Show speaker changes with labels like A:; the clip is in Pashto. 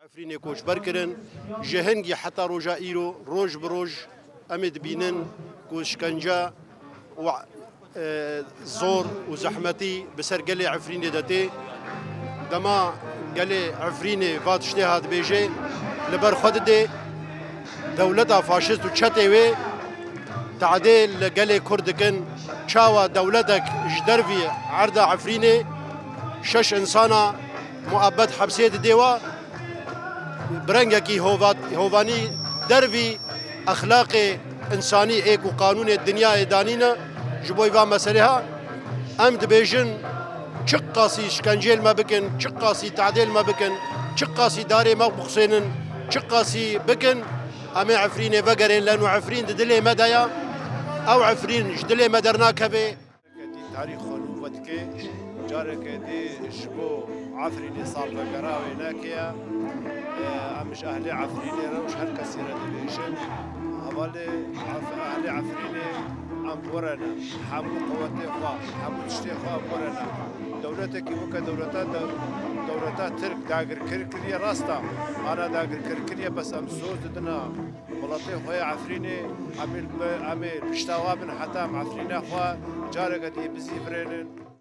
A: عفرینê koçber kirin ji hingî heta roja îro roj bi roj em ê dibînin ku şikence û zor û zehmetî bi ser gelê Efrînê de tê. Dema gelê Efrînê va tiştê hat bêjê li ber xwe didê dewleta faşîst û çetê wê tehdê li gelê Kurd dikin çawa dewletek ji dervî erda Efrînê şeş insana muebbet hebsê didê we برنگکی هوانی دروی اخلاق انسانی ایک و قانون دنیا دانینا جبوی و مسئله ها ام دبیجن چه قاسی شکنجیل ما بکن چه قاسی تعدیل ما بکن چه قاسی داری ما بخسینن چه قاسی بکن ام عفرین وگرین لانو عفرین دلی مدایا او عفرین جدلی مدرنا کبه
B: تاریخ خلوفت که جارك دي شبو عفريني صار بقراوي ناكيا مش أهلي عفريني روش هالكسيرة ديليشن هوالي أهلي عفريني عم بورنا حمو قوتي خوا حمو تشتي خوا بورنا دولتك وكا دولتات ترك داقر كركرية راستا أنا داقر كركرية بس أم سوز دنا ولطي خويا عفريني عمل بشتاوابن حتى عفريني خوا جارك دي بزي فرينن